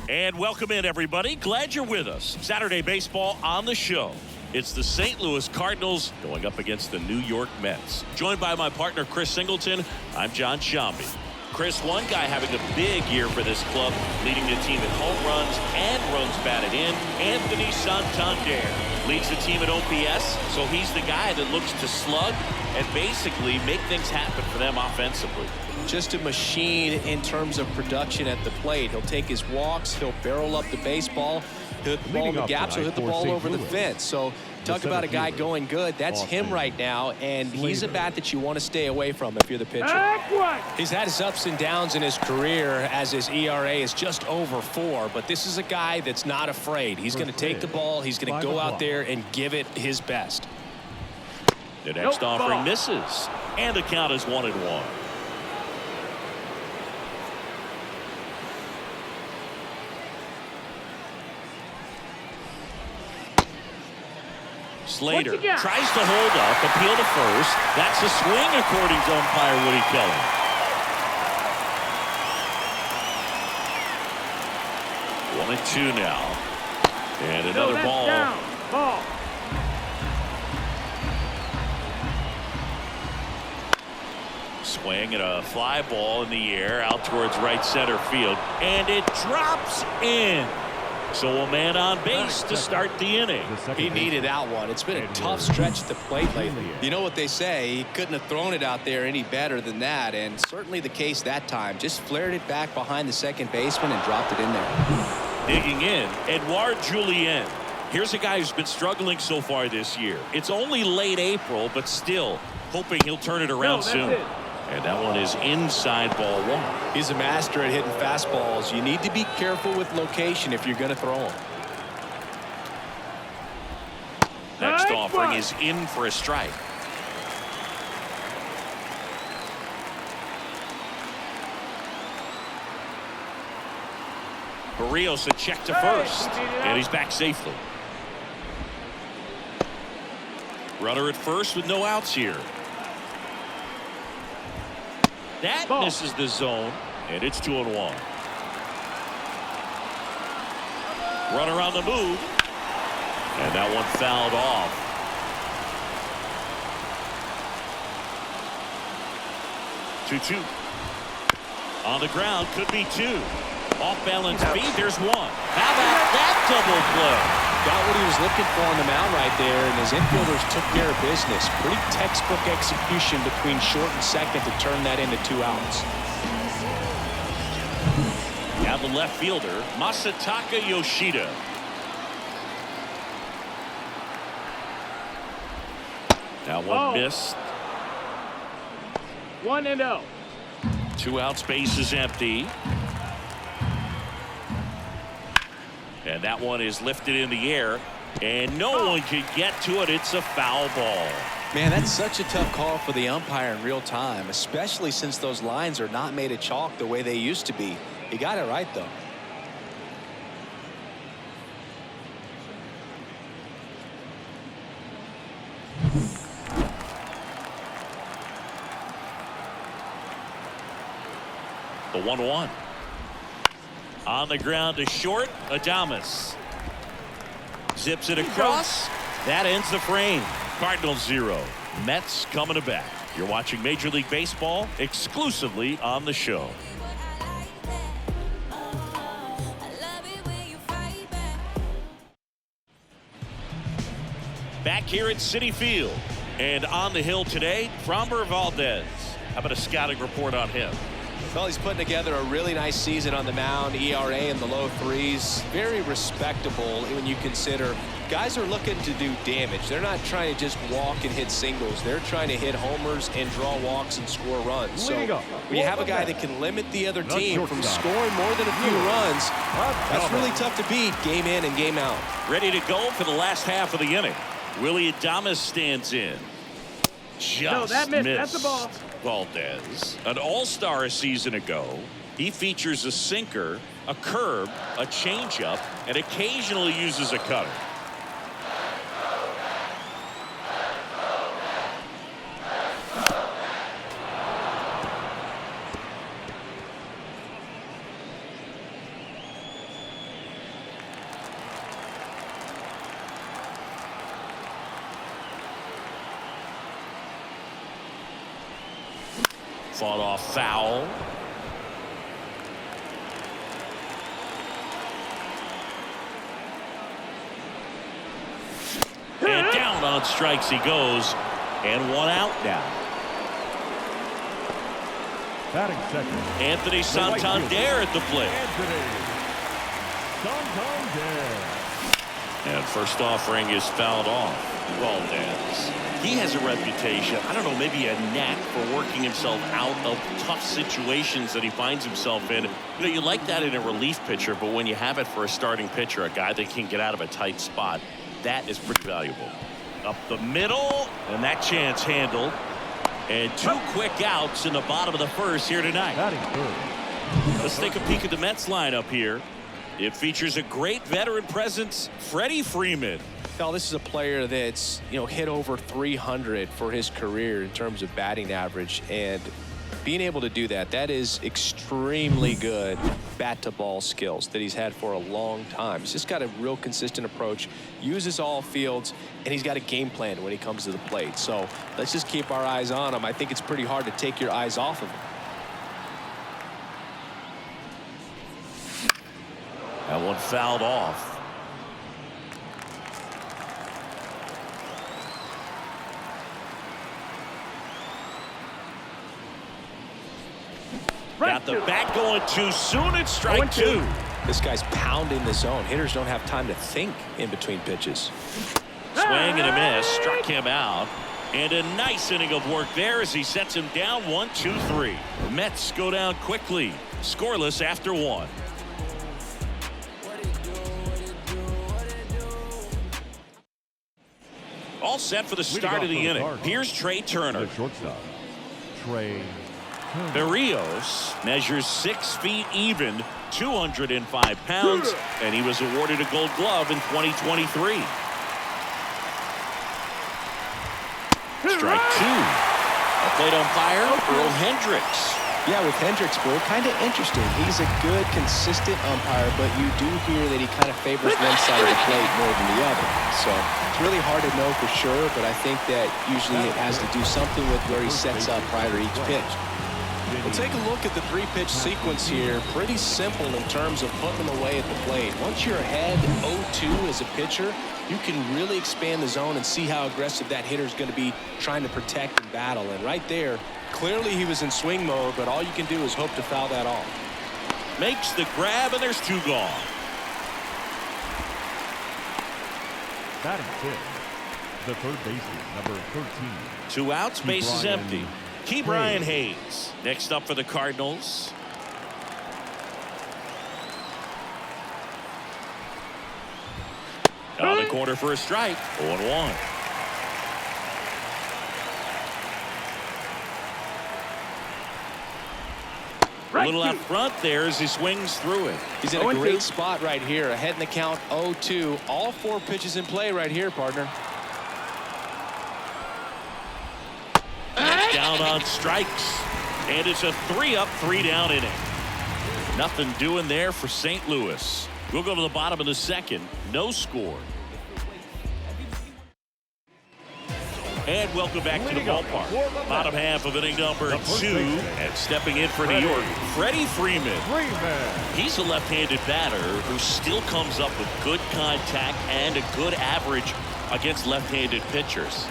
And welcome in, everybody. Glad you're with us. Saturday baseball on the show. It's the St. Louis Cardinals going up against the New York Mets. Joined by my partner, Chris Singleton, I'm John Shambi. Chris, one guy having a big year for this club, leading the team in home runs and runs batted in, Anthony Santander. Leads the team at OPS, so he's the guy that looks to slug and basically make things happen for them offensively. Just a machine in terms of production at the plate. He'll take his walks, he'll barrel up the baseball, he'll hit the ball in the gaps, he'll hit the ball over the fence. So talk about a guy going good. That's him right now, and he's a bat that you want to stay away from if you're the pitcher. He's had his ups and downs in his career as his ERA is just over 4, but this is a guy that's not afraid. He's going to take the ball, he's going to go out there and give it his best. The next offering misses, and the count is 1-1. Slater tries to hold up, appeal to first. That's a swing, according to umpire Woody Kelly. One and two now. And another ball. Swing and a fly ball in the air out towards right center field. And it drops in. So a man on base to start the inning. He needed that one. It's been a tough stretch at the plate lately. You know what they say, he couldn't have thrown it out there any better than that, and certainly the case that time. Just flared it back behind the second baseman and dropped it in there. Digging in, Edouard Julien. Here's a guy who's been struggling so far this year. It's only late April, but still hoping he'll turn it around soon. And that one is inside ball 1. He's a master at hitting fastballs. You need to be careful with location if you're going to throw them. Next offering is in for a strike. Berrios a check to first, and he's back safely. Runner at first with no outs here. That misses the zone, and it's 2-1. Runner on the move, and that one fouled off. Two. On the ground, could be 2. Off balance feed, there's 1. How about that double play? Got what he was looking for on the mound right there, and his infielders took care of business. Pretty textbook execution between short and second to turn that into 2 outs. Now the left fielder, Masataka Yoshida. That one missed. 1-0. 2 outs, base is empty. And that one is lifted in the air, and no one can get to it. It's a foul ball. Man, that's such a tough call for the umpire in real time, especially since those lines are not made of chalk the way they used to be. He got it right, though. The 1-1. On the ground to short, Adames. Zips it across. That ends the frame. Cardinals 0. Mets coming to bat. You're watching Major League Baseball exclusively on the show. Back here at Citi Field. And on the hill today, STL-F.Valdez. How about a scouting report on him? Well, he's putting together a really nice season on the mound. ERA in the low 3s. Very respectable when you consider guys are looking to do damage. They're not trying to just walk and hit singles. They're trying to hit homers and draw walks and score runs. So when you have a guy that can limit the other team from scoring more than a few runs, that's really tough to beat game in and game out. Ready to go for the last half of the inning. Willie Adames stands in. Just missed. That's the ball. Valdez, an all-star a season ago. He features a sinker, a curve, a changeup, and occasionally uses a cutter. Fought off foul. And down on strikes he goes. And one out now. Batting second, Anthony Santander at the plate. Anthony Santander. And first offering is fouled off. Valdez. He has a reputation, I don't know, maybe a knack for working himself out of tough situations that he finds himself in. You know, you like that in a relief pitcher, but when you have it for a starting pitcher, a guy that can get out of a tight spot, that is pretty valuable. Up the middle, and that chance handled. And two quick outs in the bottom of the first here tonight. Batting third. Let's take a peek at the Mets lineup here. It features a great veteran presence, Freddie Freeman. Now, this is a player that's, hit over 300 for his career in terms of batting average, and being able to do that, that is extremely good bat to ball skills that he's had for a long time. He's just got a real consistent approach, uses all fields, and he's got a game plan when he comes to the plate. So let's just keep our eyes on him. I think it's pretty hard to take your eyes off of him. That one fouled off. Got the bat going too soon. It's strike two. This guy's pounding the zone. Hitters don't have time to think in between pitches. Swing and a miss. Struck him out. And a nice inning of work there as he sets him down 1-2-3. The Mets go down quickly. Scoreless after one. All set for the start of the inning. Here's Trey Turner. The shortstop, Trey Turner. Berrios measures 6 feet even, 205 pounds, and he was awarded a Gold Glove in 2023. Strike two. A plate umpire, Earl Hendricks. Yeah, with Hendricks, Bill, kind of interesting. He's a good, consistent umpire, but you do hear that he kind of favors one side of the plate more than the other. So it's really hard to know for sure, but I think that usually it has to do something with where he sets up prior to each pitch. We'll take a look at the three-pitch sequence here. Pretty simple in terms of putting them away at the plate. Once you're ahead 0-2 as a pitcher, you can really expand the zone and see how aggressive that hitter is going to be trying to protect and battle. And right there, clearly he was in swing mode, but all you can do is hope to foul that off. Makes the grab, and there's two gone. Batting fifth, the third baseman, number 13. 2 outs, base is empty. Brian Hayes next up for the Cardinals. Down the corner for a strike. 0-1. A little out front there as he swings through it. He's in a great spot right here. Ahead in the count 0-2. All 4 pitches in play right here, partner. Down on strikes, and it's a 3-up, 3-down inning. Nothing doing there for St. Louis. We'll go to the bottom of the second. No score. And welcome back to the ballpark. Bottom half of inning number 2, and stepping in for New York, Freddie Freeman. He's a left-handed batter who still comes up with good contact and a good average against left-handed pitchers.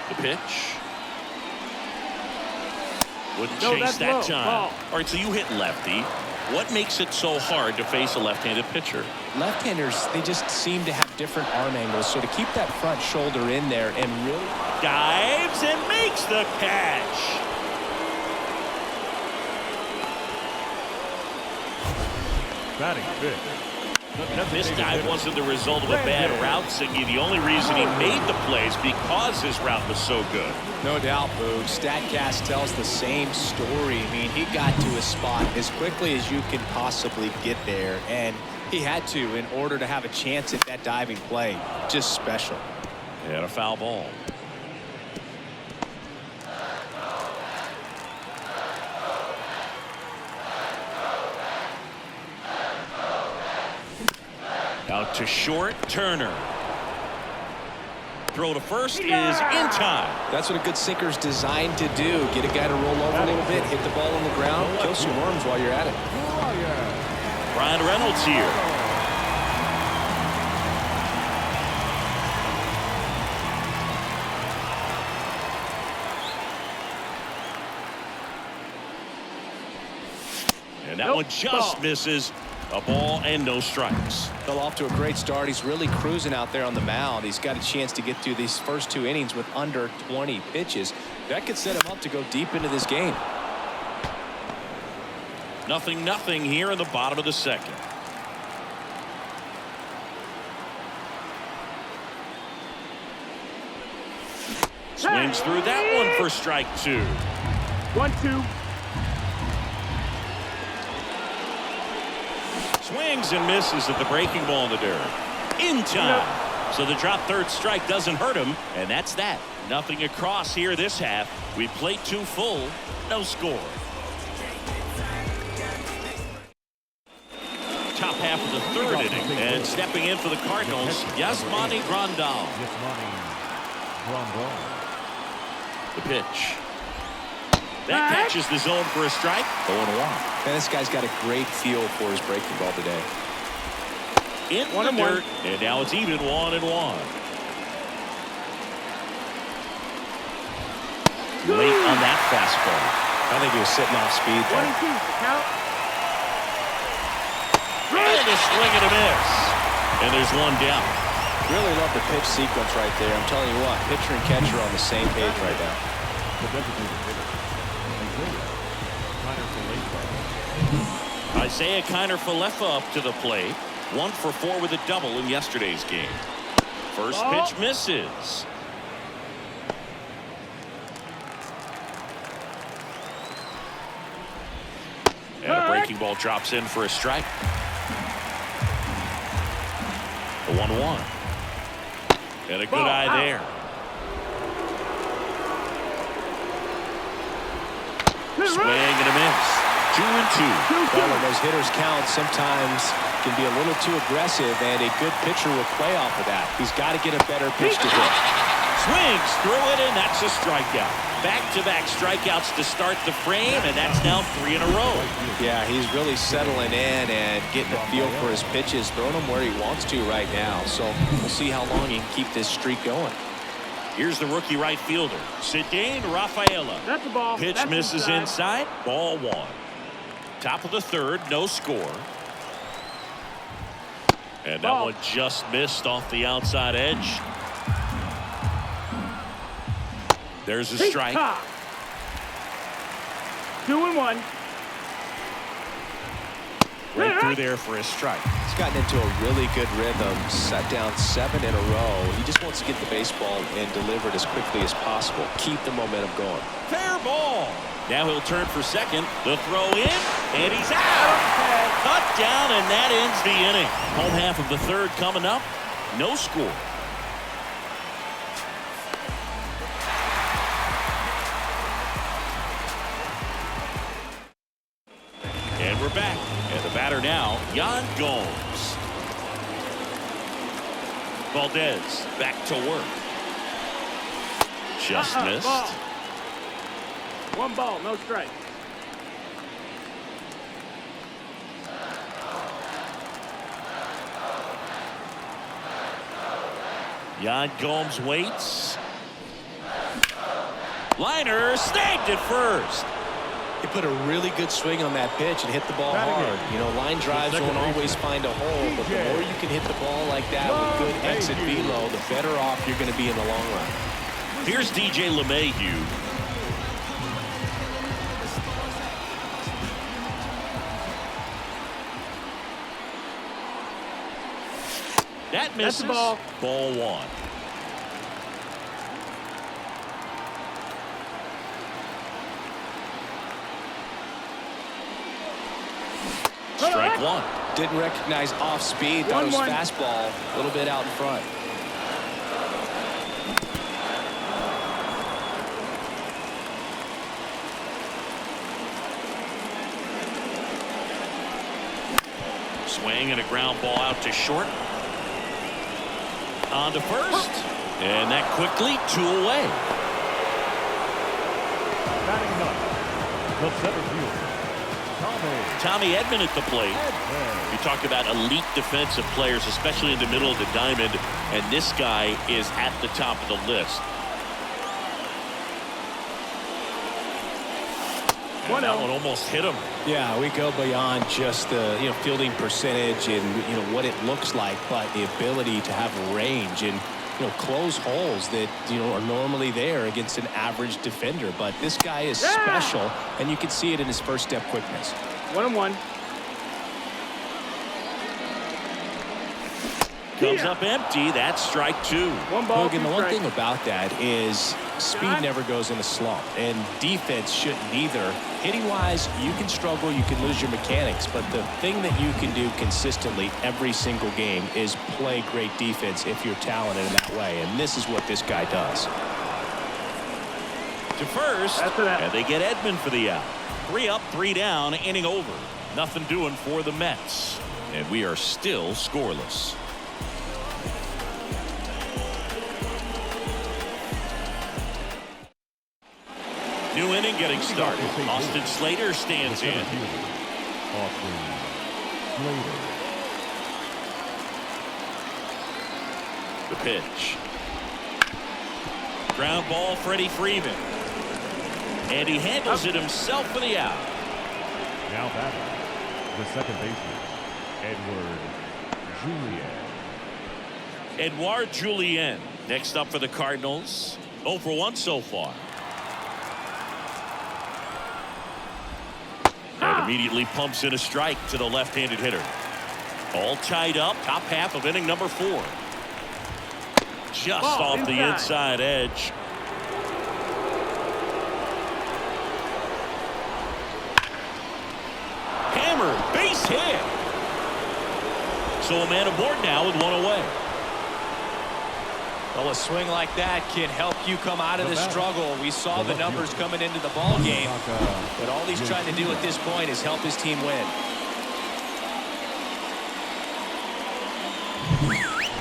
The pitch. Wouldn't chase that time. All right, so you hit lefty. What makes it so hard to face a left-handed pitcher? Left-handers, they just seem to have different arm angles. So to keep that front shoulder in there and really dives and makes the catch. Batting fifth. This dive wasn't the result of a bad route, Siggy. The only reason he made the play is because his route was so good. No doubt, Boog. StatCast tells the same story. I mean, he got to a spot as quickly as you can possibly get there, and he had to in order to have a chance at that diving play. Just special. And a foul ball. Out to short, Turner. throw to first is in time. That's what a good sinker's designed to do. Get a guy to roll over a little bit, hit the ball on the ground, kill some worms while you're at it. Brian Reynolds here. And that one just misses. A ball and no strikes. Fell off to a great start. He's really cruising out there on the mound. He's got a chance to get through these first 2 innings with under 20 pitches. That could set him up to go deep into this game. 0-0 here in the bottom of the second. Swings through that one for strike 2. 1-2. Swings and misses at the breaking ball in the dirt. In time. So the drop third strike doesn't hurt him. And that's that. Nothing across here this half. We played 2 full. No score. Top half of the third inning. And stepping in for the Cardinals, Yasmani Grandal. The pitch. That catches the zone for a strike. 0-1. Man, this guy's got a great feel for his breaking ball today. In the dirt, and now it's even 1-1. Late on that fastball. I think he was sitting off speed there. 22. Count. And a swing and a miss. And there's one down. Really love the pitch sequence right there. I'm telling you what, pitcher and catcher on the same page right now. Isaiah Kiner-Falefa up to the plate. 1 for 4 with a double in yesterday's game. First pitch misses. And a breaking ball drops in for a strike. The 1-1. And a good eye there. Swing and a miss. 2-2. Well, those hitters count sometimes can be a little too aggressive, and a good pitcher will play off of that. He's got to get a better pitch to hit. Swings through it, and that's a strikeout. Back-to-back strikeouts to start the frame, and that's now 3 in a row. Yeah, he's really settling in and getting a feel for his pitches, throwing them where he wants to right now. So we'll see how long he can keep this streak going. Here's the rookie right fielder, Cedane Rafaela. That's the ball. Pitch That's misses inside. Ball 1. Top of the third, no score. And that one just missed off the outside edge. There's a strike. 2-1. Right through there for a strike. He's gotten into a really good rhythm, set down 7 in a row. He just wants to get the baseball and deliver it as quickly as possible. Keep the momentum going. Fair ball. Now he'll turn for second. The throw in, and he's out. Cut down, and that ends the inning. Home half of the third coming up. No score. And we're back. And the batter now, Yan Gomes. Valdez back to work. Just missed. Ball. 1 ball, no strike. Yan Gomes waits. Liner snagged at first. He put a really good swing on that pitch and hit the ball hard. You know, line drives won't always find a hole, but the more you can hit the ball like that with good exit velo, the better off you're going to be in the long run. Here's DJ LeMahieu. That misses. That's the ball. Ball 1. Strike 1. Didn't recognize off speed. Thought it was 1-1. fastball a little bit out in front. Swing and a ground ball out to short. On to first. And that quickly 2 away. Batting ninth, the center fielder, Tommy Edman at the plate. You talk about elite defensive players, especially in the middle of the diamond, and this guy is at the top of the list. And that one almost hit him. Yeah, we go beyond just the fielding percentage and what it looks like, but the ability to have range and close holes that are normally there against an average defender. But this guy is special, and you can see it in his first step quickness. 1-1. Comes up empty. That's strike 2. 1 ball, Logan, 2 the one strikes. thing about that is speed never goes in a slump, and defense shouldn't either. Hitting wise, you can struggle, you can lose your mechanics, but the thing that you can do consistently every single game is play great defense if you're talented in that way, and this is what this guy does. To first, That's it. and they get Edman for the out. 3 up, 3 down, inning over. Nothing doing for the Mets, and we are still scoreless. New inning getting started. Austin Slater stands in. Austin Slater. The pitch. Ground ball, Freddie Freeman. And he handles it himself for the out. Now batting, the second baseman, Edouard Julien next up for the Cardinals. 0 for 1 so far. And immediately pumps in a strike to the left-handed hitter. All tied up, top half of inning number 4. Just off the inside edge. Hammered, base hit. So a man aboard now with 1 away. Well, a swing like that can help you come out of the struggle. We saw the numbers coming into the ball game, but all he's trying to do at this point is help his team win.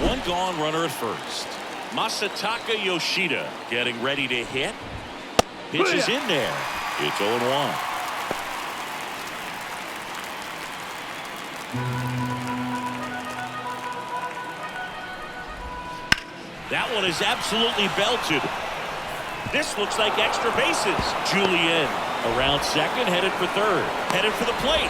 1 gone, runner at first. Masataka Yoshida getting ready to hit. Pitch is in there. It's 0-1. That one is absolutely belted. This looks like extra bases. Julien around second, headed for third, headed for the plate.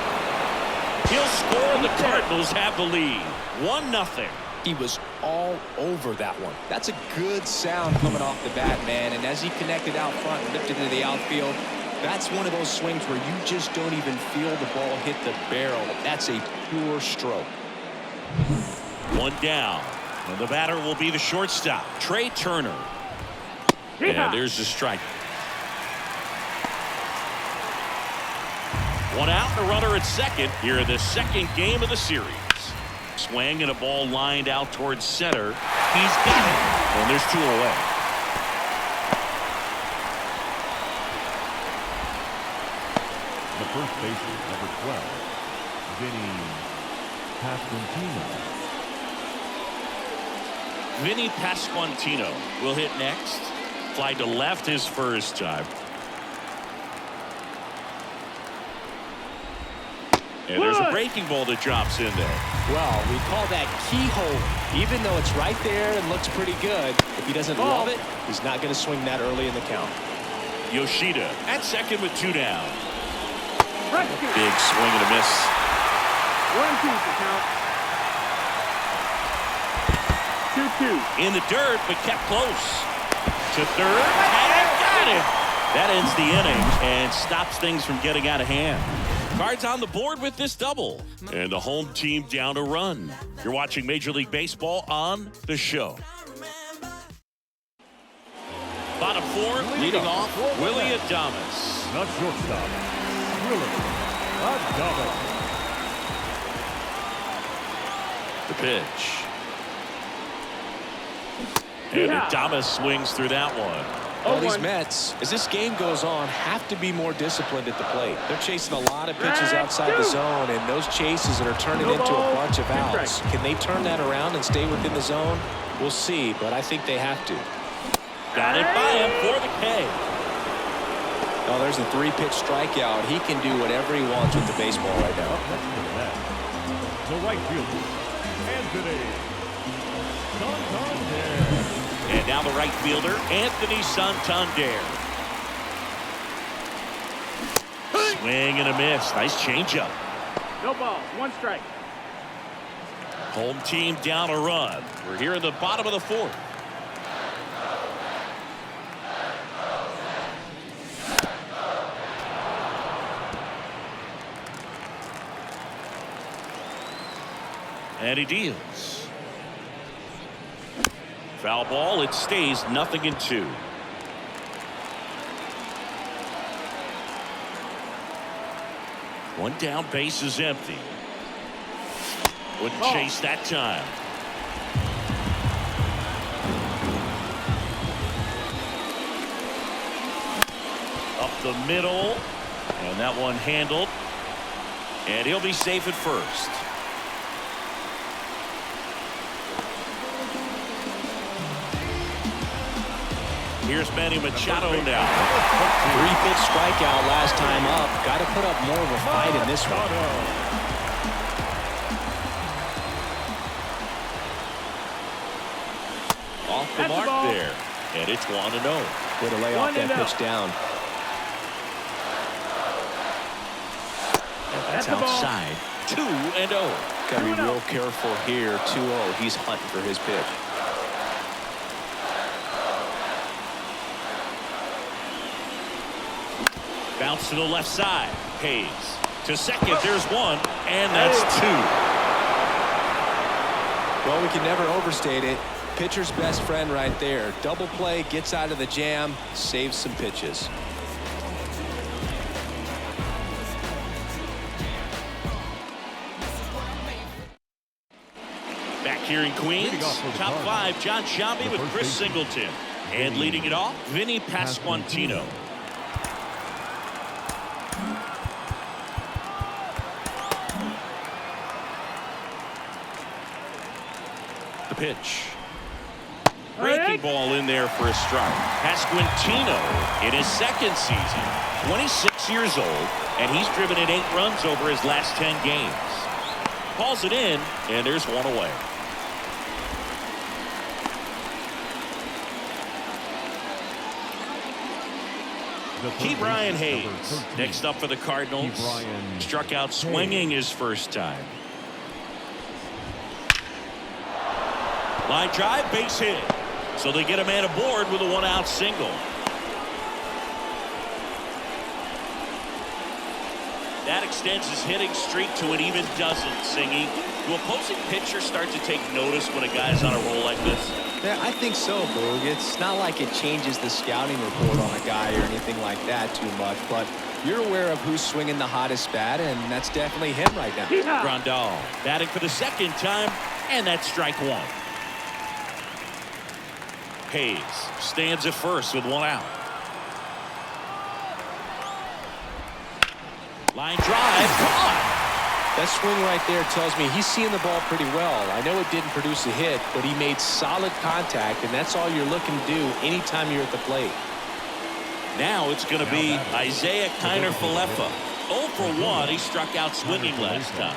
He'll score, and the Cardinals have the lead. 1-0. He was all over that one. That's a good sound coming off the bat, man. And as he connected out front and lifted into the outfield, that's one of those swings where you just don't even feel the ball hit the barrel. That's a pure stroke. 1 down. And the batter will be the shortstop, Trey Turner. And there's the strike. 1 out, the runner at second here in the second game of the series. Swing and a ball lined out towards center. He's got it. And there's 2 away. The first baseman, number 12, Vinny Pasquantino will hit next. Fly to left his first time. And there's a breaking ball that drops in there. Well, we call that keyhole. Even though it's right there and looks pretty good, if he doesn't love it, he's not going to swing that early in the count. Yoshida at second with 2 down. Rescue. Big swing and a miss. 1-2 to count. 2-2. In the dirt, but kept close. To third, and got it. That ends the inning and stops things from getting out of hand. Cards on the board with this double. And the home team down a run. You're watching Major League Baseball on the show. Bottom 4, leading off, Willie Adames. the shortstop, Willie Adames. The pitch. And Adames swings through that one. Well, these 0-1. Mets, as this game goes on, have to be more disciplined at the plate. They're chasing a lot of pitches outside the zone, and those chases that are turning into a bunch of outs. Can they turn that around and stay within the zone? We'll see, but I think they have to. Got it by him for the K. Oh, there's a 3-pitch strikeout. He can do whatever he wants with the baseball right now. The right fielder, Anthony Santander. And now the right fielder, Anthony Santander. Swing and a miss. Nice changeup. No balls. 1 strike. Home team down a run. We're here in the bottom of the 4th. And he deals. Foul ball. It stays 0-2. One down, base is empty. Wouldn't chase that time. Up the middle. And that one handled. And he'll be safe at first. Here's Manny Machado now. 3-pitch strikeout last time up. Got to put up more of a fight in this one. Off the mark there. And it's 1-0. Way to lay off that pitch down. And that's outside. 2-0. Got to be real careful here. 2-0. He's hunting for his pitch. Bounce to the left side. Hayes to second. There's 1. And that's 2. Well, we can never overstate it. Pitcher's best friend right there. Double play, gets out of the jam, saves some pitches. Back here in Queens, top 5, John Sciambi with Chris Singleton. And leading it off, Vinny Pasquantino. The pitch. Breaking ball in there for a strike. Pasquantino in his 2nd season, 26 years old, and he's driven in 8 runs over his last 10 games. Calls it in, and there's 1 away. Key Brian Hayes next up for the Cardinals. Struck out swinging his first time. Line drive, base hit. So they get a man aboard with a 1-out single. That extends his hitting streak to an even dozen, Singy. Do opposing pitchers start to take notice when a guy's on a roll like this? Yeah, I think so, Boog. It's not like it changes the scouting report on a guy or anything like that too much, but you're aware of who's swinging the hottest bat, and that's definitely him right now. Grandal batting for the 2nd time, and that's strike 1. Hayes stands at first with 1 out. Line drive, caught. That swing right there tells me he's seeing the ball pretty well. I know it didn't produce a hit, but he made solid contact, and that's all you're looking to do anytime you're at the plate. Now it's going to be Isaiah Kiner-Falefa. 0 for 1. He struck out swinging last time.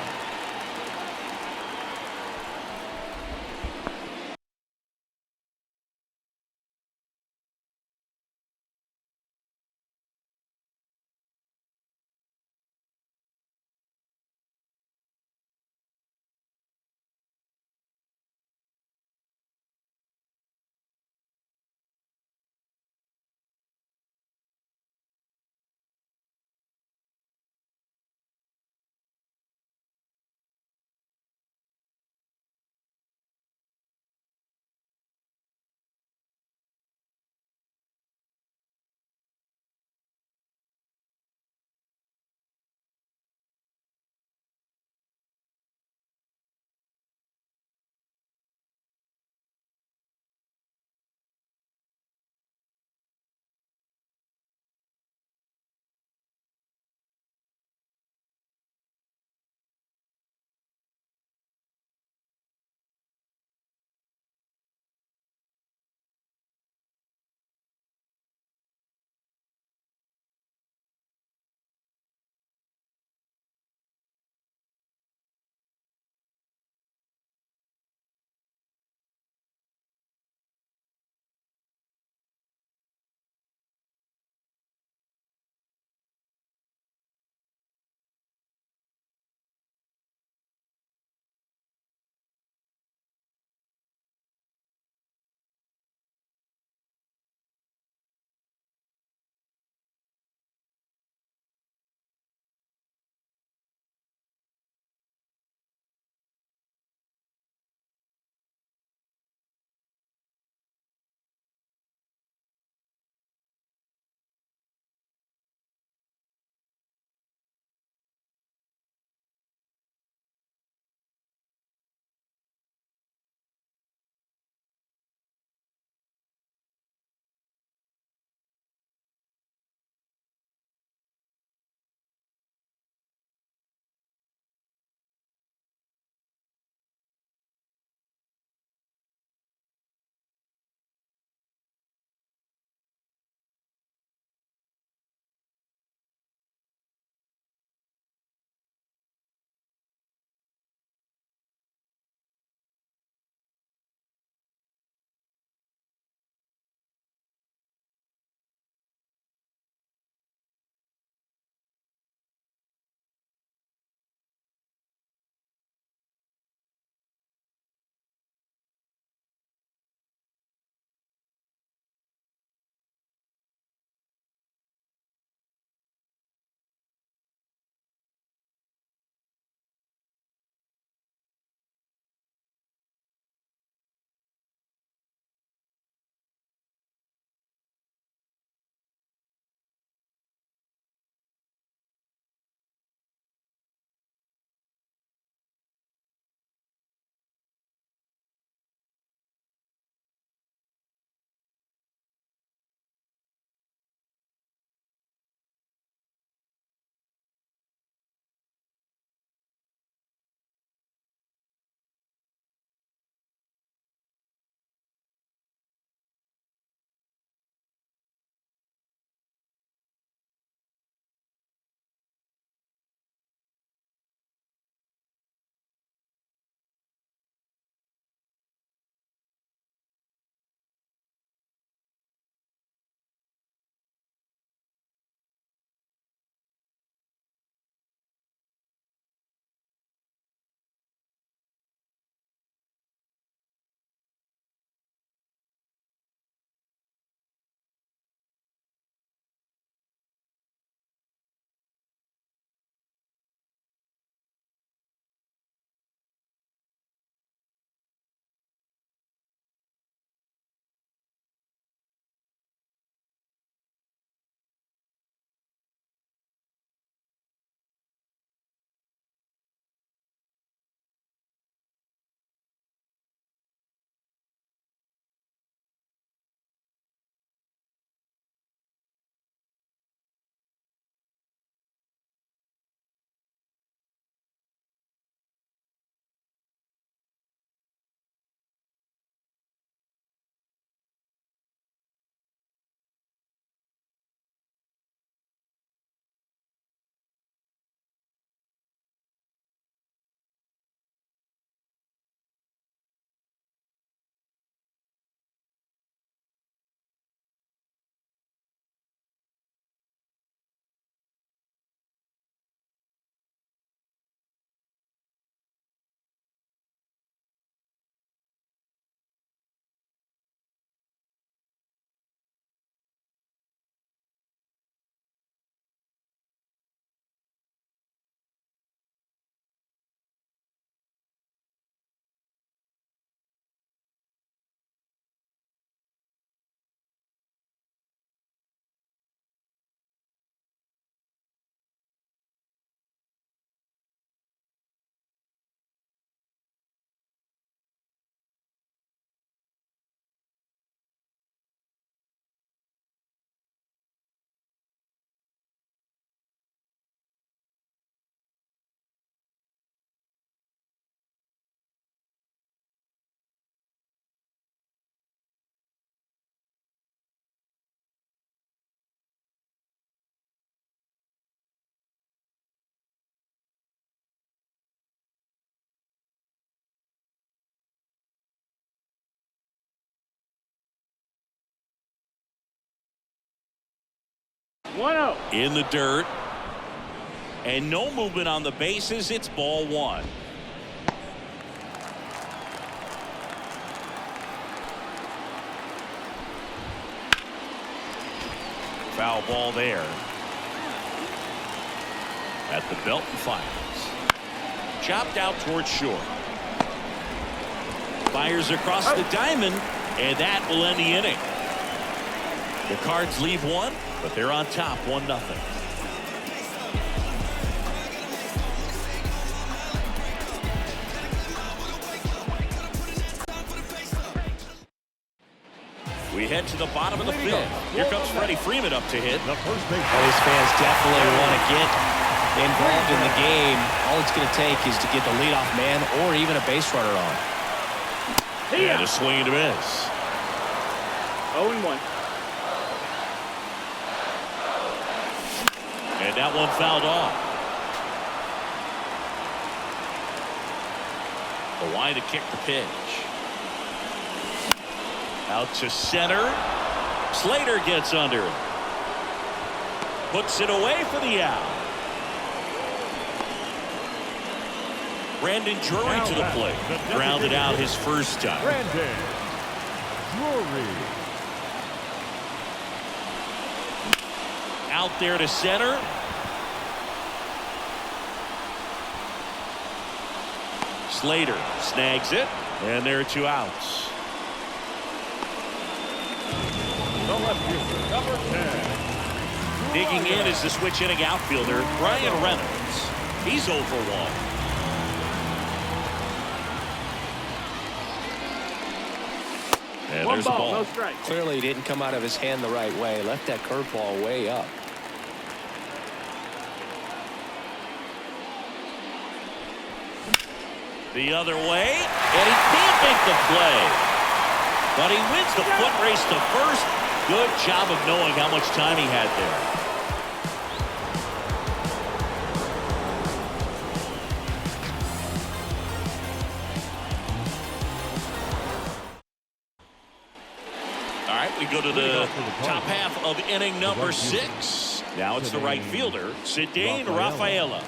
1-0. In the dirt. And no movement on the bases. It's ball one. Foul ball there. At the belt and fires. Chopped out towards short. Fires across the diamond, and that will end the inning. The Cards leave one, but they're on top 1-0. We head to the bottom of the fifth. Here comes Freddie Freeman up to hit. The first base. Well, these fans definitely want to get involved in the game. All it's going to take is to get the leadoff man or even a base runner on. And a swing and a miss. 0-1. And that one fouled off. The line to kick the pitch. Out to center. Slater gets under it. Puts it away for the out. Brandon Drury to the plate. Grounded out his first time. Brandon Drury. Out there to center. Slater snags it. And there are 2 outs. The left fielder, number 10. Digging in is the switch hitting outfielder, Brian Reynolds. He's 0 for 1. And One there's a ball, ball. no strike. Clearly he didn't come out of his hand the right way. Left that curveball way up. The other way, and he can't make the play. But he wins the foot race to first. Good job of knowing how much time he had there. All right, we go to the top half of inning number 6. Now it's the right fielder, Cedane Rafaela.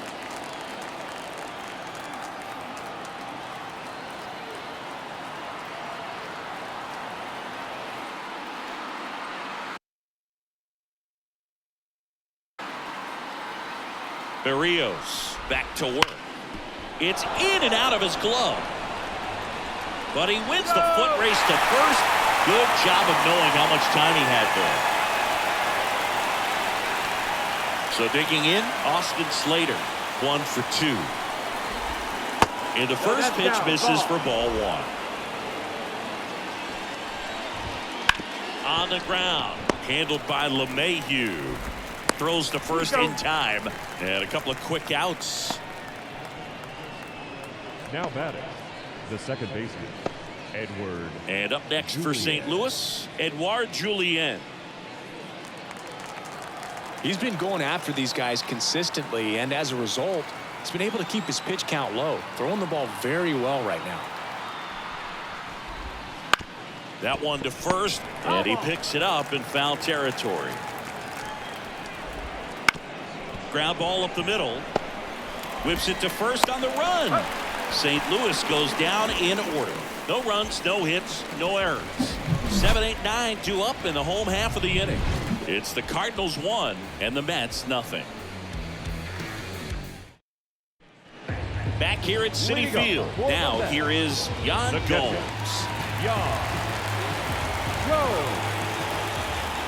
Berrios back to work. It's in and out of his glove. But he wins the foot race to first. Good job of knowing how much time he had there. So digging in, Austin Slater, 1 for 2. And the first pitch misses for ball 1. On the ground, handled by LeMahieu. Throws to first in time, and a couple of quick outs. Now batting, the second baseman, Edward. And up next for St. Louis, Edouard Julien. He's been going after these guys consistently, and as a result, he's been able to keep his pitch count low, throwing the ball very well right now. That one to first, and he picks it up in foul territory. Ground ball up the middle. Whips it to first on the run. St. Louis goes down in order. No runs, no hits, no errors. 7, 8, 9, 2 up in the home half of the inning. It's the Cardinals 1 and the Mets nothing. Back here at Citi Field. Now here is Yan Gomes.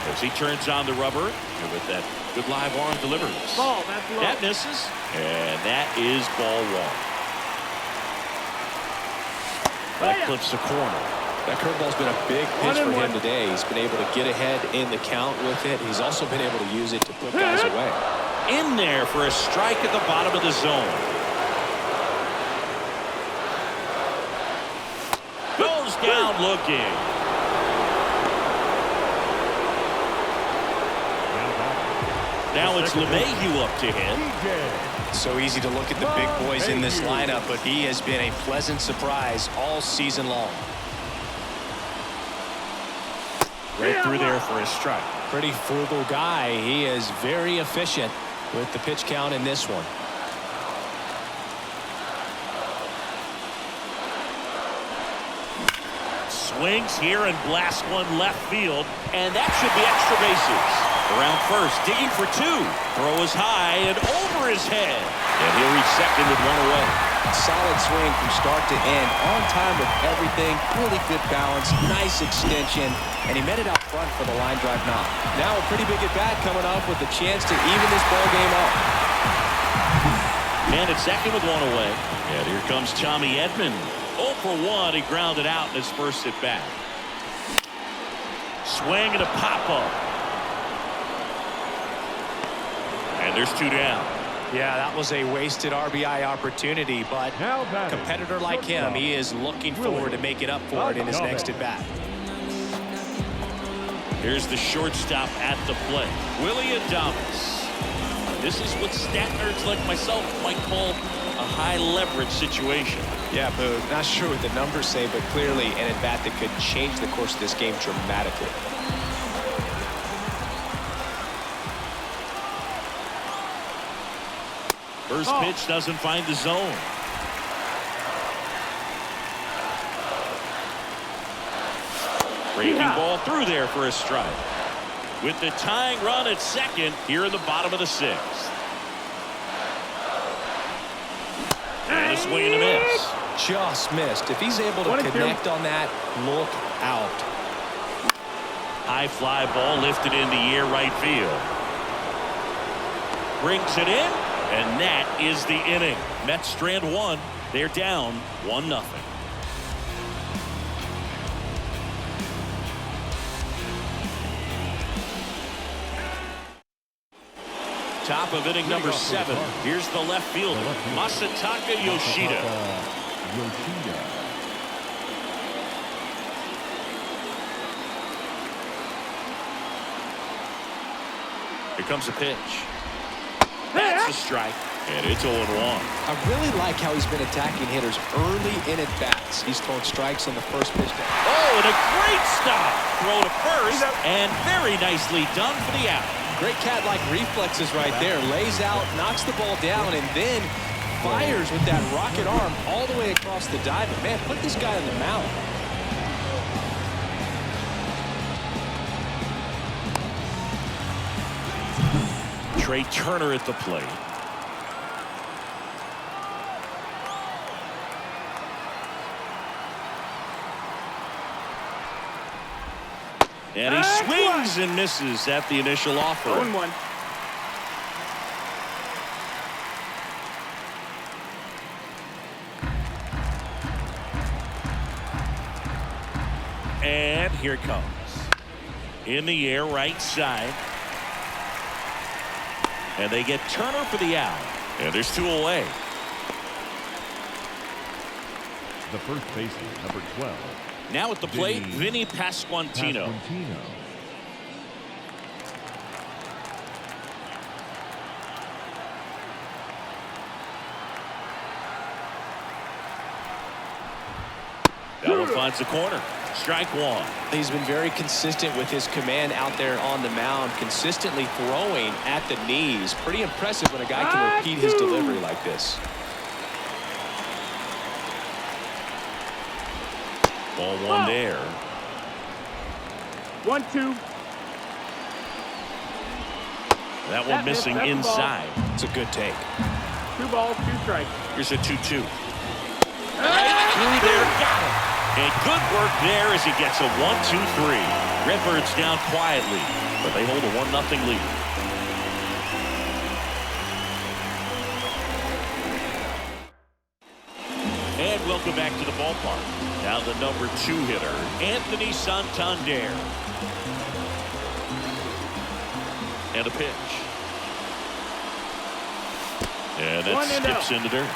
As he turns on the rubber with that good live arm delivers. Ball, that's low. That misses, and that is ball 1. That clips the corner. That curveball's been a big pitch for him today. He's been able to get ahead in the count with it. He's also been able to use it to put guys away. In there for a strike at the bottom of the zone. Goes down looking. Now it's LeMahieu up to hit. So easy to look at the big boys in this lineup, but he has been a pleasant surprise all season long. Right through there for a strike. Pretty frugal guy. He is very efficient with the pitch count in this one. Swings here and blasts one left field, and that should be extra bases. Around first, digging for two. Throw is high and over his head, and he'll reach second with one away. Solid swing from start to end, on time with everything, really good balance, nice extension, and he met it out front for the line drive knock. Now a pretty big at bat coming up with a chance to even this ball game up. And at second with one away. And here comes Tommy Edman. 0 for 1. He grounded out in his first at bat. Swing and a pop up. And there's 2 down. Yeah, that was a wasted RBI opportunity, but a competitor like him, he is looking forward to making up for it in his next at bat. Here's the shortstop at the plate, Willie Adames. This is what stat nerds like myself might call a high leverage situation. Yeah, Boo, not sure what the numbers say, but clearly an at bat that could change the course of this game dramatically. First pitch doesn't find the zone. Breaking ball through there for a strike. With the tying run at second here in the bottom of the 6th. And a swing and a miss. Just missed. If he's able to connect on that, look out. High fly ball lifted in the air right field. Brings it in, and that is the inning. Mets strand 1. They're down 1-0. Top of inning number 7. Here's the left fielder, Masataka Yoshida. Here comes a pitch. That's a strike, and it's 0-1. I really like how he's been attacking hitters early in at bats. He's throwing strikes on the first pitch. Oh, and a great stop. Throw to first, and very nicely done for the out. Great cat-like reflexes right there. Lays out, knocks the ball down, and then fires with that rocket arm all the way across the diamond. Man, put this guy on the mound. Trey Turner at the plate. And he swings and misses at the initial offer. 0-1. And here it comes. In the air, right side. And they get Turner for the out. And there's 2 away. The first baseman, number 12. Now at the plate, Vinny Pasquantino. That one finds the corner. Strike 1. He's been very consistent with his command out there on the mound, consistently throwing at the knees. Pretty impressive when a guy can repeat his delivery like this. Ball 1 there. 1-2. That one missing inside. It's a good take. 2 balls, 2 strikes. Here's a 2-2. Right through there, got him. And good work there as he gets a 1-2-3. Redbirds down quietly, but they hold a 1-0 lead. And welcome back to the ballpark. Now the number 2 hitter, Anthony Santander. And a pitch. And that skips into dirt.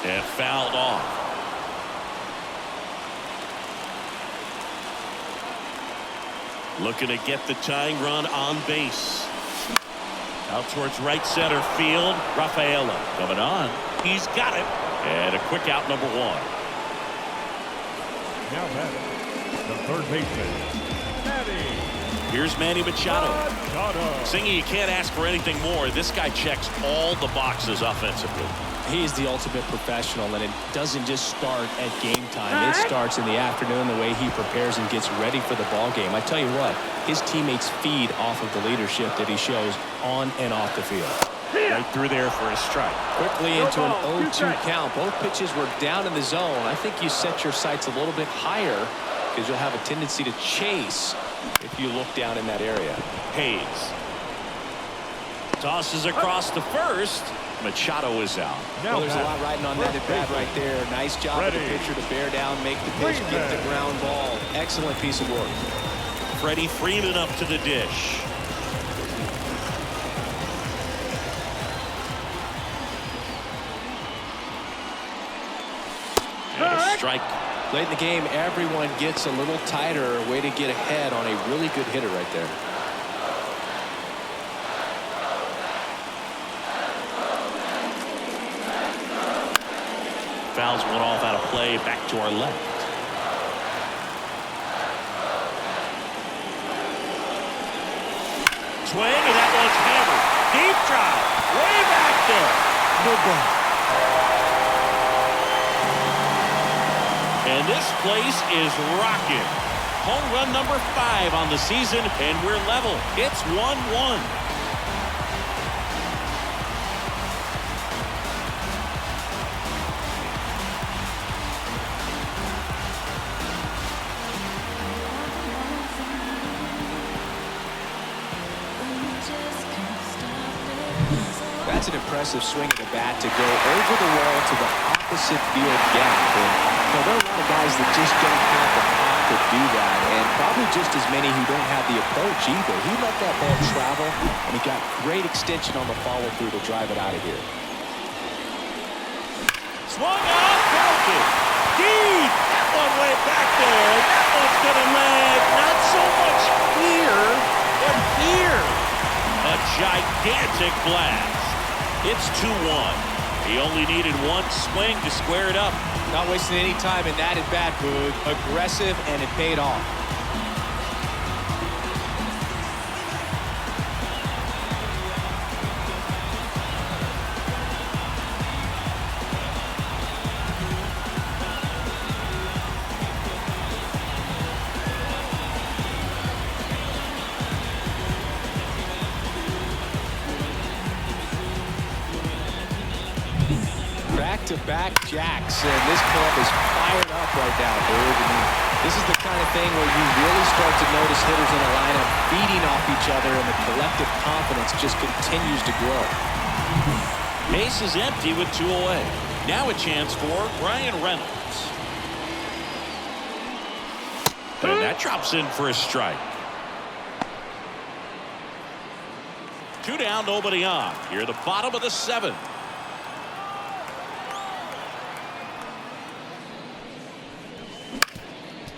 And fouled off. Looking to get the tying run on base. Out towards right center field. Rafaela coming on. He's got it. And a quick out, number 1. Now batting, the third baseman, Manny. Here's Manny Machado. Machado. Singy, you can't ask for anything more. This guy checks all the boxes offensively. He's the ultimate professional, and it doesn't just start at game time. It starts in the afternoon, the way he prepares and gets ready for the ball game. I tell you what, his teammates feed off of the leadership that he shows on and off the field. Right through there for a strike. Quickly into an 0-2 count. Both pitches were down in the zone. I think you set your sights a little bit higher because you'll have a tendency to chase if you look down in that area. Hayes tosses across to first. Machado is out. Well, there's a lot riding on that at bat right there. Nice job of the pitcher to bear down, make the pitch, get the ground ball. Excellent piece of work. Freddie Freeman up to the dish. And a strike. Late in the game, everyone gets a little tighter. A way to get ahead on a really good hitter right there. Fouls one off out of play, back to our left. Swing, and that one's hammered. Deep drive, way back there. Good ball. And this place is rocking. Home run number 5 on the season, and we're level. It's 1-1. That's an impressive swing of the bat to go over the wall to the opposite field gap. And, there are a lot of guys that just don't have the pop to do that, and probably just as many who don't have the approach either. He let that ball travel, and he got great extension on the follow-through to drive it out of here. Swung on, belted. Deep. That one way back there. That one's going to land not so much here, but here. A gigantic blast. It's 2-1. He only needed one swing to square it up. Not wasting any time in that at-bat, Boog. Aggressive, and it paid off. Back-to-back jacks, and this club is fired up right now, Boog. I mean, this is the kind of thing where you really start to notice hitters in a lineup feeding off each other, and the collective confidence just continues to grow. Base is empty with 2 away. Now a chance for Brian Reynolds. And that drops in for a strike. 2 down, nobody on. Here at the bottom of the 7th.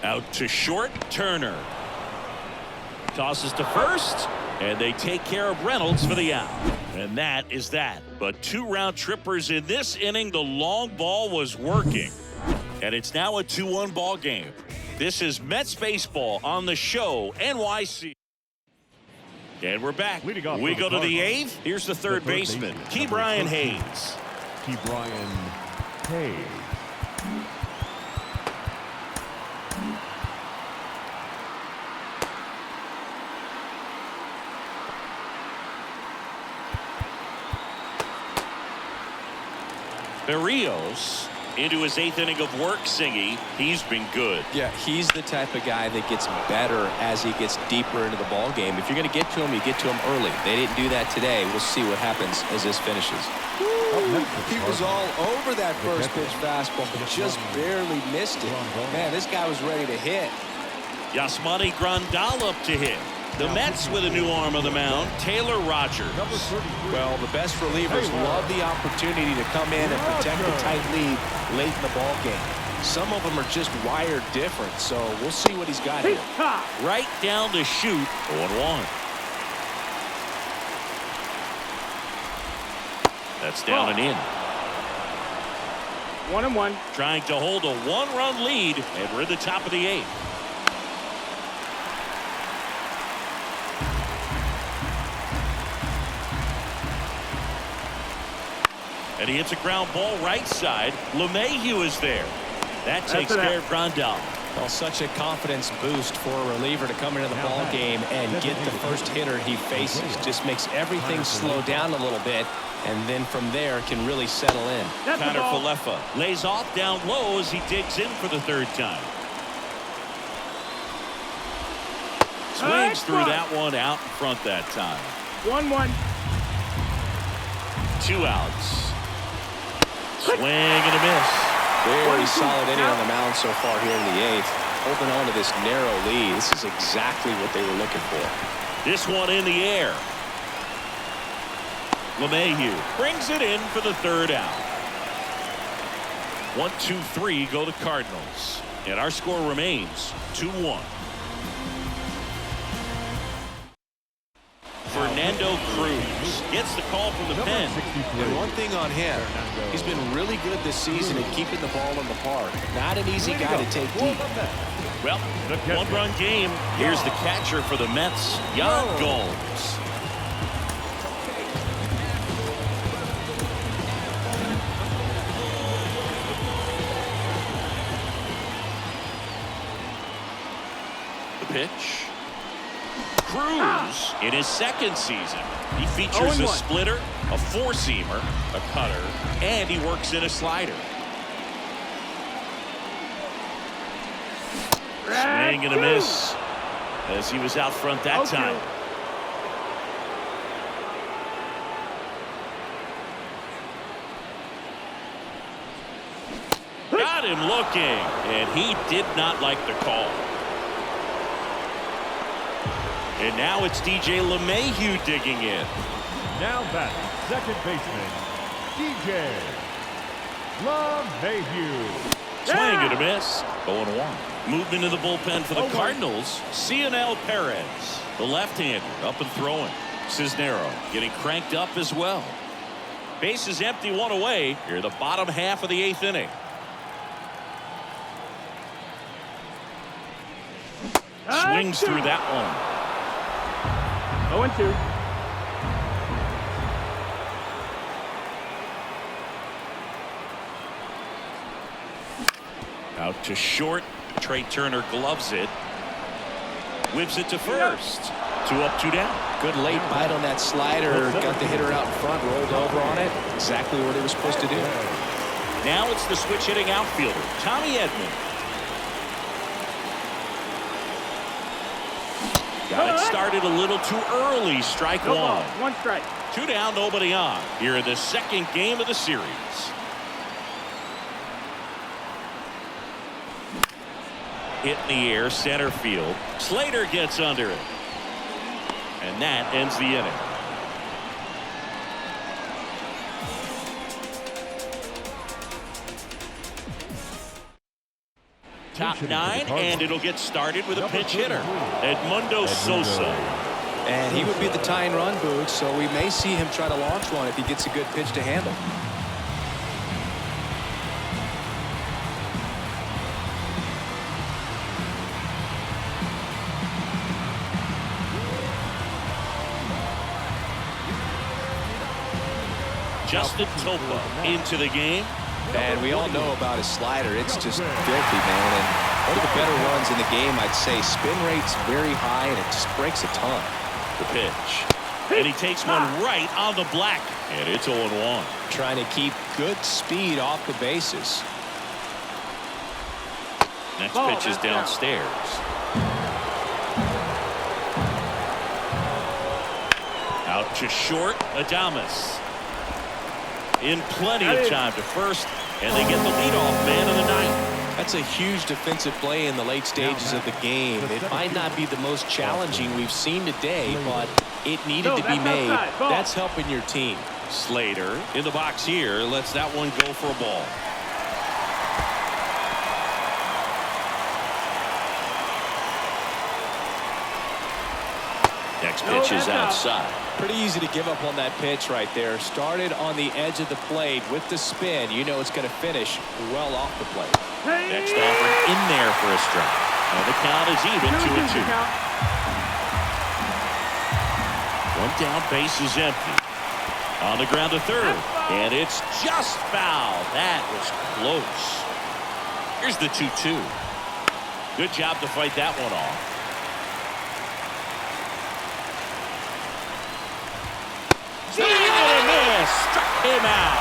Out to short, Turner. Tosses to first, and they take care of Reynolds for the out. And that is that. But 2 round trippers in this inning. The long ball was working. And it's now a 2-1 ball game. This is Mets baseball on the show, NYC. And we're back. We go to the 8th. Here's the third baseman, Ke'Bryan Hayes. Ke'Bryan Hayes. Berrios into his 8th inning of work, Singy. He's been good. Yeah, he's the type of guy that gets better as he gets deeper into the ball game. If you're going to get to him, you get to him early. They didn't do that today. We'll see what happens as this finishes. He was all over that first pitch fastball, but just barely missed it. Man, this guy was ready to hit. Yasmani Grandal up to hit. The Mets with a new arm on the mound, Taylor Rogers. Well, the best relievers love the opportunity to come in and protect the tight lead late in the ball game. Some of them are just wired different, so we'll see what he's got here. Right down to shoot, 0-1. That's down and in. 1-1. Trying to hold a one-run lead, and we're at the top of the 8th. And he hits a ground ball right side. LeMahieu is there. That takes care of Grandal. Well, such a confidence boost for a reliever to come into the ball game and get the first hitter he faces. Just makes everything slow down a little bit, and then from there can really settle in. Connor Falefa lays off down low as he digs in for the 3rd time. Swings through that one out in front that time. 1-1. 2 outs. Swing and a miss. Very solid inning on the mound so far here in the 8th. Holding on to this narrow lead. This is exactly what they were looking for. This one in the air. LeMahieu brings it in for the 3rd out. 1, 2, 3 go the Cardinals. And our score remains 2-1. Fernando Cruz gets the call from the pen. And one thing on him, he's been really good this season at keeping the ball in the park. Not an easy guy to take deep. Well, 1-run game. Here's the catcher for the Mets, Yan Gomes. The pitch. Cruz in his 2nd season. He features a splitter, a 4-seamer, a cutter, and he works in a slider. Swing and a miss as he was out front that time. Got him looking, and he did not like the call. And now it's DJ LeMahieu digging in. Now batting, 2nd baseman, DJ LeMahieu. Swing and a miss. 0-1. Movement in the bullpen for the Cardinals. Perez, the left-hander, up and throwing. Cisnero getting cranked up as well. Bases empty, 1 away. Here the bottom half of the 8th inning. Swings through that one. 0-2. Out to short. Trey Turner gloves it. Whips it to first. 2 up, 2 down. Good late bite on that slider. Got the hitter out in front, rolled over on it. Exactly what he was supposed to do. Now it's the switch hitting outfielder, Tommy Edman. Got it started a little too early. Strike 1. 1 strike. 2 down, nobody on. Here in the 2nd game of the series. Hit in the air, center field. Slater gets under it. And that ends the inning. Top 9, and it'll get started with a pinch hitter, Edmundo Sosa. And he would be the tying run, Boog, so we may see him try to launch one if he gets a good pitch to handle. Justin Topa into the game. And we all know about his slider. It's just filthy, man. And one of the better runs in the game, I'd say. Spin rate's very high, and it just breaks a ton. The pitch. And he takes one right on the black. And it's 0-1. Trying to keep good speed off the bases. Next pitch is downstairs. Out to short, Adames. In plenty of time to first, and they get the leadoff man of the 9th. That's a huge defensive play in the late stages of the game. It might not be the most challenging we've seen today, but it needed to be made. That's helping your team. Slater in the box here lets that one go for a ball. Next pitch is outside. Pretty easy to give up on that pitch right there. Started on the edge of the plate with the spin. You know it's going to finish well off the plate. Next offer in there for a strike. And the count is even, 2-2. One down, base is empty. On the ground to third. And it's just foul. That was close. Here's the 2-2. Good job to fight that one off. Swing and a miss. Struck him out.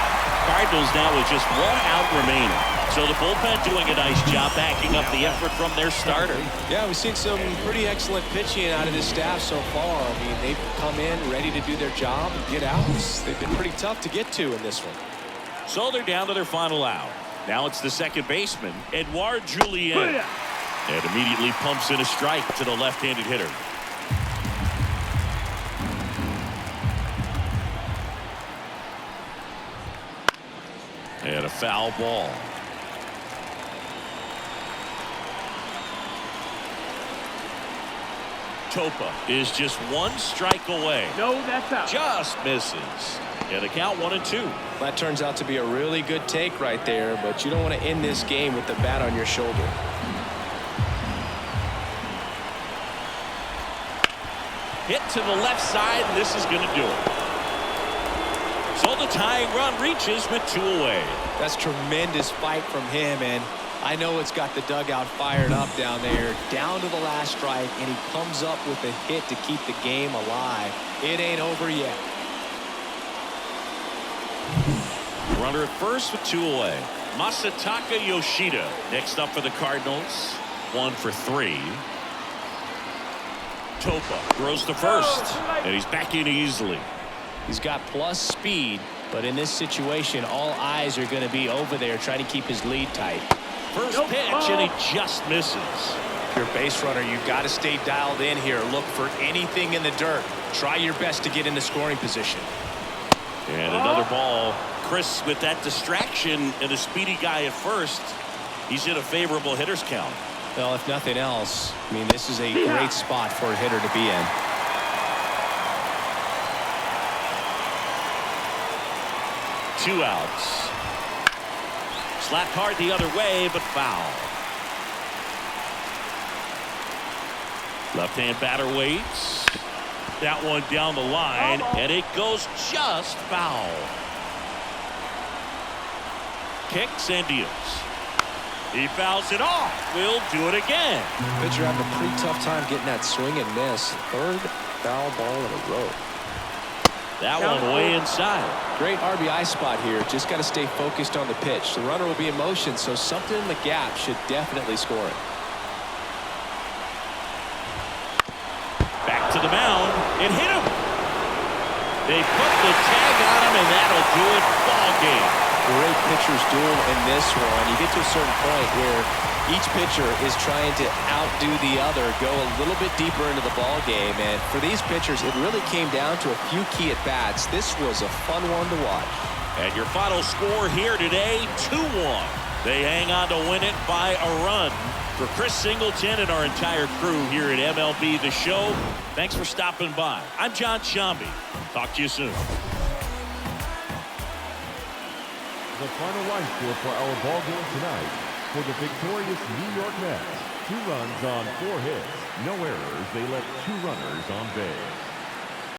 Cardinals now with just 1 out remaining. So the bullpen doing a nice job backing up the effort from their starter. Yeah, we've seen some pretty excellent pitching out of this staff so far. I mean, they've come in ready to do their job and get outs. They've been pretty tough to get to in this one. So they're down to their final out. Now it's the second baseman, Edouard Julien. And immediately pumps in a strike to the left-handed hitter. And a foul ball. Topa is just 1 strike away. No, that's out. Just misses. And the count 1-2. That turns out to be a really good take right there, but you don't want to end this game with the bat on your shoulder. Hit to the left side, and this is going to do it. So the tying run reaches with 2 away. That's tremendous fight from him, and I know it's got the dugout fired up down there. Down to the last strike, and he comes up with a hit to keep the game alive. It ain't over yet. Runner at first with 2 away. Masataka Yoshida next up for the Cardinals. 1 for 3. Topa throws to first, and he's back in easily. He's got plus speed, but in this situation, all eyes are going to be over there trying to keep his lead tight. First pitch, and he just misses. If you're a base runner, you've got to stay dialed in here. Look for anything in the dirt. Try your best to get into scoring position. And another ball. Chris, with that distraction and a speedy guy at first, he's in a favorable hitter's count. Well, if nothing else, I mean, this is a great spot for a hitter to be in. Two outs. Slapped hard the other way, but foul. Left-hand batter waits. That one down the line, and it goes just foul. Kicks and deals. He fouls it off. We'll do it again. Pitcher having a pretty tough time getting that swing and miss. Third foul ball in a row. That one way inside. Great RBI spot here. Just got to stay focused on the pitch. The runner will be in motion, so something in the gap should definitely score it. Back to the mound. It hit him. They put the tag on him, and that'll do it. Ball game. Great pitcher's duel in this one. You get to a certain point where each pitcher is trying to outdo the other, go a little bit deeper into the ball game, and for these pitchers, it really came down to a few key at-bats. This was a fun one to watch. And your final score here today, 2-1. They hang on to win it by a run. For Chris Singleton and our entire crew here at MLB The Show, thanks for stopping by. I'm John Shambi. Talk to you soon. The final line score for our ball game tonight. For the victorious New York Mets, 2 runs on 4 hits, no errors. They left 2 runners on base.